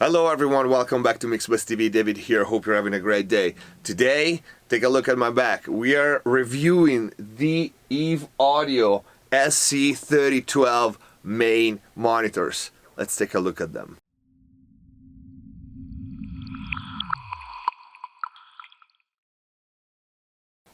Hello everyone, welcome back to Mixbus TV. David here, hope you're having a great day. Today, take a look at my back. We are reviewing the Eve Audio SC3012 main monitors. Let's take a look at them.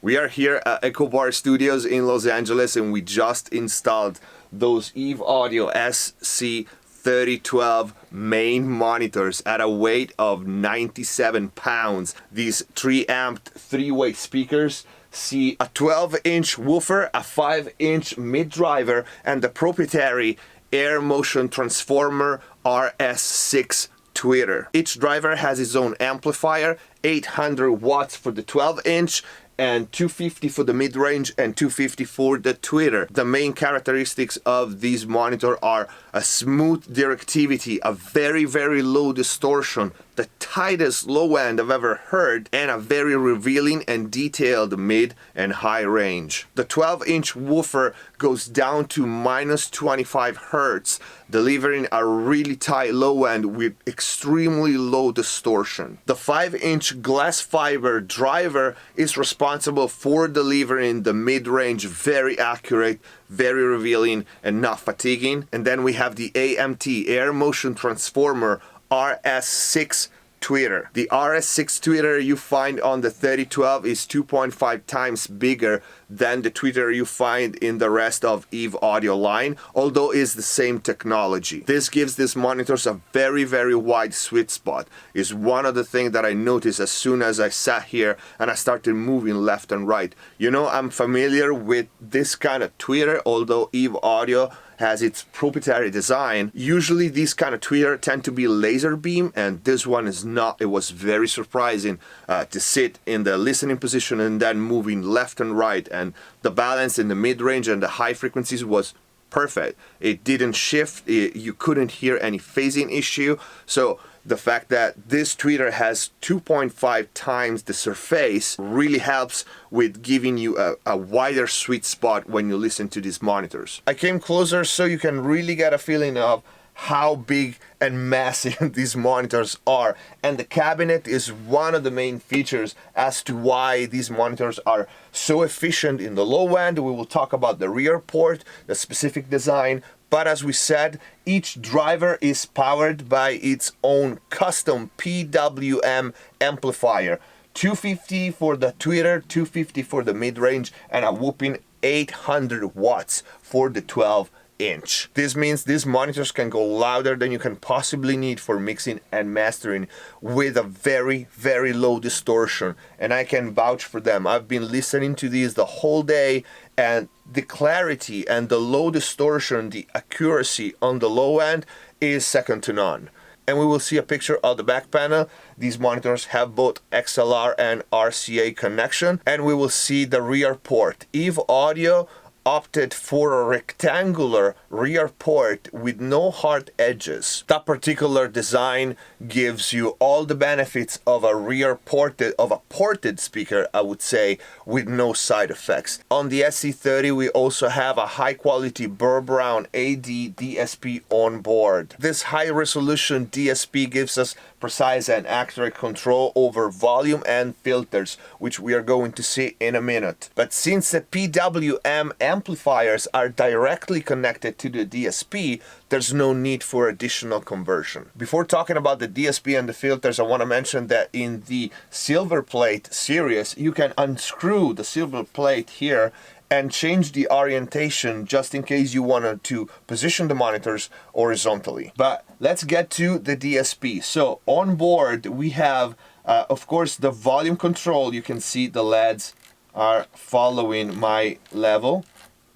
We are here at EchoBar Studios in Los Angeles and we just installed those Eve Audio SC3012 main monitors at a weight of 97 pounds. These 3-amped 3-way speakers see a 12-inch woofer, a 5-inch mid-driver, and the proprietary air motion transformer RS6 tweeter. Each driver has its own amplifier, 800 watts for the 12-inch, and 250 for the mid-range and 250 for the tweeter. The main characteristics of these monitors are a smooth directivity, a very low distortion, the tightest low end I've ever heard, and a very revealing and detailed mid and high range. The 12-inch woofer goes down to -25 Hz, delivering a really tight low end with extremely low distortion. The 5-inch glass fiber driver is responsible for delivering the mid-range very accurate, very revealing, and not fatiguing. And then we have the AMT, Air Motion Transformer RS6 tweeter. The RS6 tweeter you find on the 3012 is 2.5 times bigger than the tweeter you find in the rest of Eve Audio line, although it's the same technology. This gives these monitors a very wide sweet spot. Is one of the things that I noticed as soon as I sat here and I started moving left and right. You know, I'm familiar with this kind of tweeter, although Eve Audio has its proprietary design. Usually these kind of tweeter tend to be laser beam, and this one is not. It was very surprising to sit in the listening position and then moving left and right, and the balance in the mid-range and the high frequencies was perfect. It didn't shift, you couldn't hear any phasing issue. So the fact that this tweeter has 2.5 times the surface really helps with giving you a wider sweet spot when you listen to these monitors. I came closer so you can really get a feeling of how big and massive these monitors are, and the cabinet is one of the main features as to why these monitors are so efficient in the low end. We will talk about the rear port, the specific design, but as we said, each driver is powered by its own custom PWM amplifier. 250 for the tweeter, 250 for the mid-range, and a whooping 800 watts for the 12-inch. This means these monitors can go louder than you can possibly need for mixing and mastering with a very low distortion, and I can vouch for them. I've been listening to these the whole day, and the clarity and the low distortion, the accuracy on the low end is second to none. And we will see a picture of the back panel. These monitors have both XLR and RCA connection, and we will see the rear port. Eve Audio opted for a rectangular rear port with no hard edges. That particular design gives you all the benefits of a ported speaker, I would say, with no side effects. On the SC30 we also have a high quality Burr Brown AD DSP on board. This high resolution DSP gives us precise and accurate control over volume and filters, which we are going to see in a minute. But since the PWM amplifiers are directly connected to the DSP, there's no need for additional conversion. Before talking about the DSP and the filters, I want to mention that in the silver plate series, you can unscrew the silver plate here and change the orientation just in case you wanted to position the monitors horizontally. But let's get to the DSP. So on board we have of course the volume control. You can see the LEDs are following my level,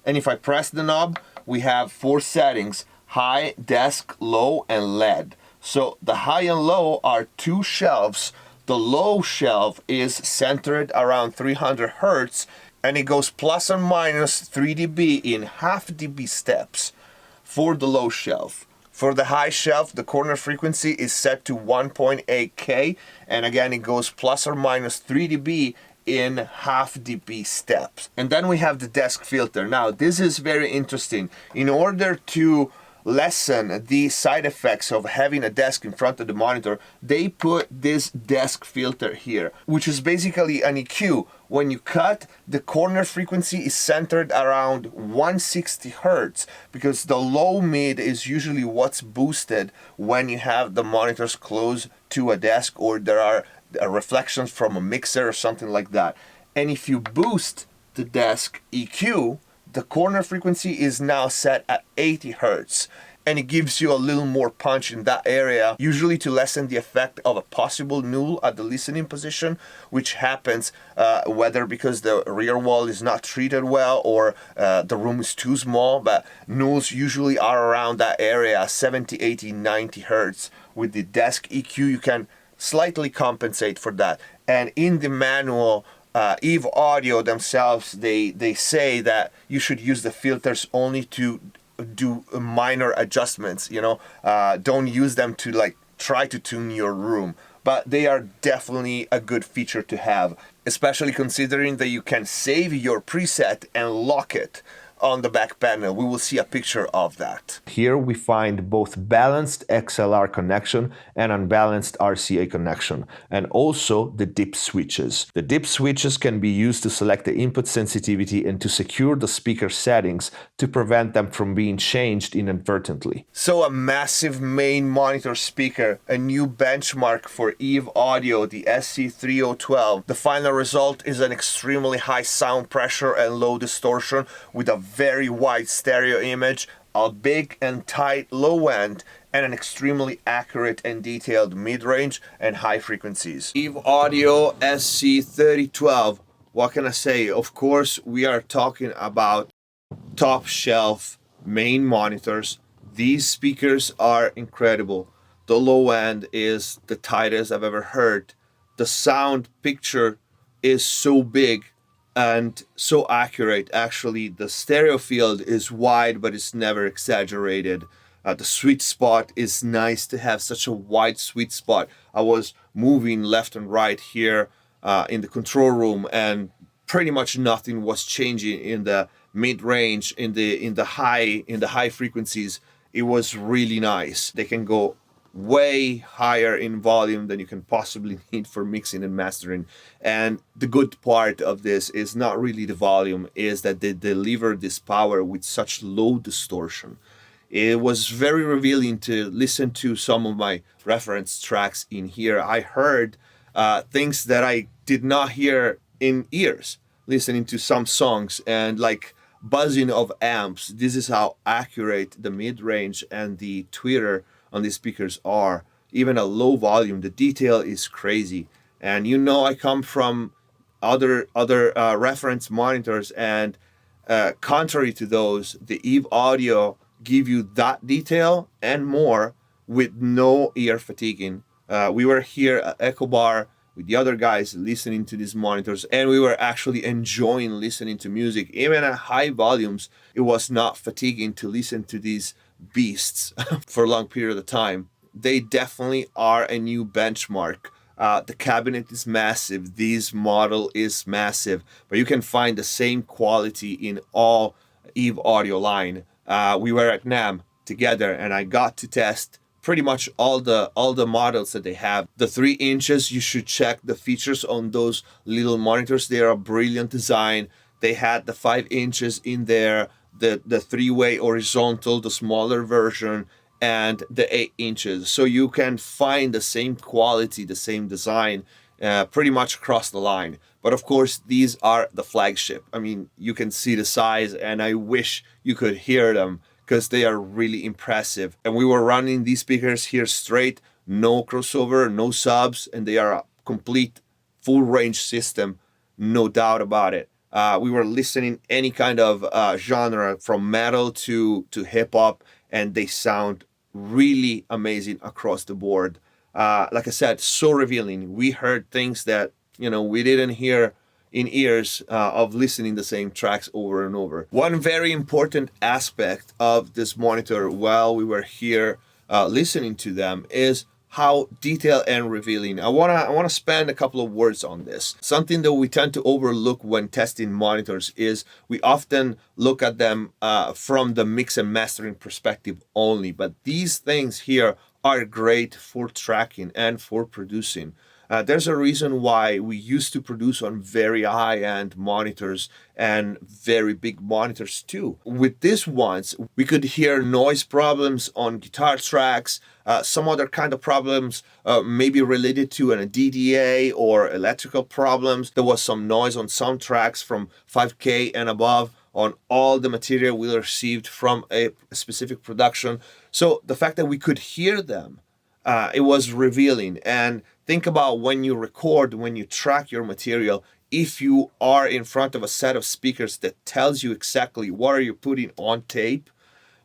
and if I press the knob we have 4 settings: high, desk, low, and LED. So the high and low are 2 shelves. The low shelf is centered around 300 Hz, and it goes plus or minus 3 dB in half dB steps for the low shelf. For the high shelf, the corner frequency is set to 1.8 K, and again it goes plus or minus 3 dB in half dB steps. And then we have the desk filter. Now this is very interesting. In order to lessen the side effects of having a desk in front of the monitor, they put this desk filter here, which is basically an EQ. When you cut, the corner frequency is centered around 160 hertz, because the low mid is usually what's boosted when you have the monitors close to a desk or there are reflections from a mixer or something like that. And if you boost the desk EQ, the corner frequency is now set at 80 hertz, and it gives you a little more punch in that area, usually to lessen the effect of a possible null at the listening position, which happens whether because the rear wall is not treated well or the room is too small, but nulls usually are around that area, 70, 80, 90 hertz. With the desk EQ, you can slightly compensate for that. And in the manual, Eve Audio themselves, they say that you should use the filters only to do minor adjustments, don't use them to like try to tune your room, but they are definitely a good feature to have, especially considering that you can save your preset and lock it on the back panel. We will see a picture of that. Here we find both balanced XLR connection and unbalanced RCA connection, and also the dip switches. The dip switches can be used to select the input sensitivity and to secure the speaker settings to prevent them from being changed inadvertently. So a massive main monitor speaker, a new benchmark for Eve Audio, the SC3012. The final result is an extremely high sound pressure and low distortion with a very wide stereo image, a big and tight low end, and an extremely accurate and detailed mid-range and high frequencies. Eve Audio SC3012. What can I say? Of course, we are talking about top shelf main monitors. These speakers are incredible. The low end is the tightest I've ever heard. The sound picture is so big and so accurate. Actually, the stereo field is wide, but it's never exaggerated. The sweet spot is nice to have such a wide sweet spot. I was moving left and right here in the control room, and pretty much nothing was changing in the mid-range, in the high frequencies. It was really nice. They can go way higher in volume than you can possibly need for mixing and mastering. And the good part of this is not really the volume, is that they deliver this power with such low distortion. It was very revealing to listen to some of my reference tracks in here. I heard things that I did not hear in ears, listening to some songs, and like buzzing of amps. This is how accurate the mid-range and the tweeter on these speakers are. Even a low volume, the detail is crazy. And I come from other reference monitors, and contrary to those, the Eve Audio give you that detail and more with no ear fatiguing. We were here at Echo Bar with the other guys listening to these monitors, and we were actually enjoying listening to music. Even at high volumes, it was not fatiguing to listen to these beasts for a long period of time. They definitely are a new benchmark. The cabinet is massive. This model is massive, but you can find the same quality in all Eve Audio line. We were at NAMM together, and I got to test pretty much all the models that they have. The 3 inches, you should check the features on those little monitors. They are a brilliant design. They had the 5 inches in there, the 3-way horizontal, the smaller version, and the 8 inches. So you can find the same quality, the same design, pretty much across the line. But of course, these are the flagship. I mean, you can see the size, and I wish you could hear them because they are really impressive. And we were running these speakers here straight, no crossover, no subs, and they are a complete full range system, no doubt about it. We were listening any kind of genre, from metal to hip hop, and they sound really amazing across the board. Like I said, so revealing. We heard things that we didn't hear in ears of listening the same tracks over and over. One very important aspect of this monitor while we were here listening to them is how detailed and revealing. I wanna spend a couple of words on this. Something that we tend to overlook when testing monitors is we often look at them from the mix and mastering perspective only, but these things here are great for tracking and for producing. There's a reason why we used to produce on very high-end monitors and very big monitors too. With these ones, we could hear noise problems on guitar tracks, some other kind of problems, maybe related to an DDA or electrical problems. There was some noise on some tracks from 5K and above on all the material we received from a specific production. So the fact that we could hear them, it was revealing. And think about when you record, when you track your material, if you are in front of a set of speakers that tells you exactly what are you putting on tape,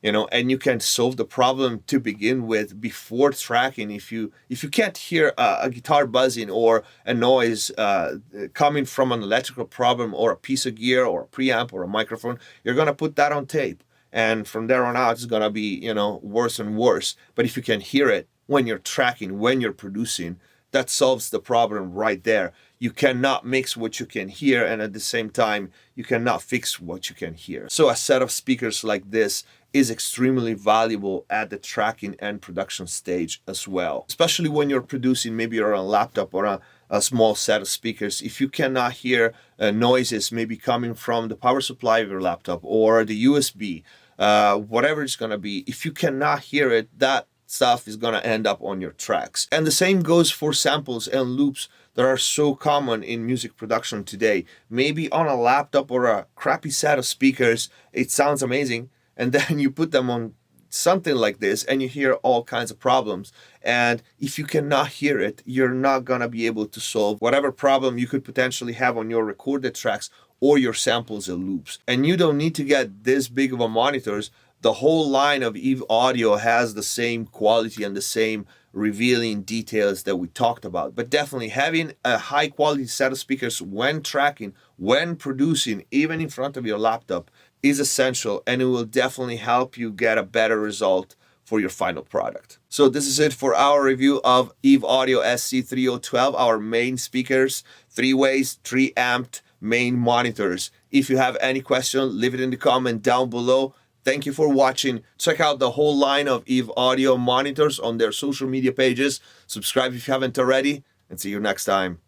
and you can solve the problem to begin with before tracking. If you can't hear a guitar buzzing or a noise coming from an electrical problem or a piece of gear or a preamp or a microphone, you're gonna put that on tape. And from there on out, it's gonna be, worse and worse. But if you can hear it when you're tracking, when you're producing, that solves the problem right there. You cannot mix what you can hear, and at the same time, you cannot fix what you can hear. So a set of speakers like this is extremely valuable at the tracking and production stage as well. Especially when you're producing, maybe you're on a laptop or a small set of speakers. If you cannot hear noises maybe coming from the power supply of your laptop or the USB, whatever it's gonna be, if you cannot hear it, that stuff is gonna end up on your tracks. And the same goes for samples and loops that are so common in music production today. Maybe on a laptop or a crappy set of speakers, it sounds amazing, and then you put them on something like this and you hear all kinds of problems. And if you cannot hear it, you're not gonna be able to solve whatever problem you could potentially have on your recorded tracks or your samples and loops. And you don't need to get this big of a monitors. The whole line of Eve Audio has the same quality and the same revealing details that we talked about. But definitely having a high quality set of speakers when tracking, when producing, even in front of your laptop is essential, and it will definitely help you get a better result for your final product. So this is it for our review of Eve Audio SC3012, our main speakers, 3-ways, 3-amped main monitors. If you have any question, leave it in the comment down below. Thank you for watching. Check out the whole line of Eve Audio monitors on their social media pages. Subscribe if you haven't already, and see you next time.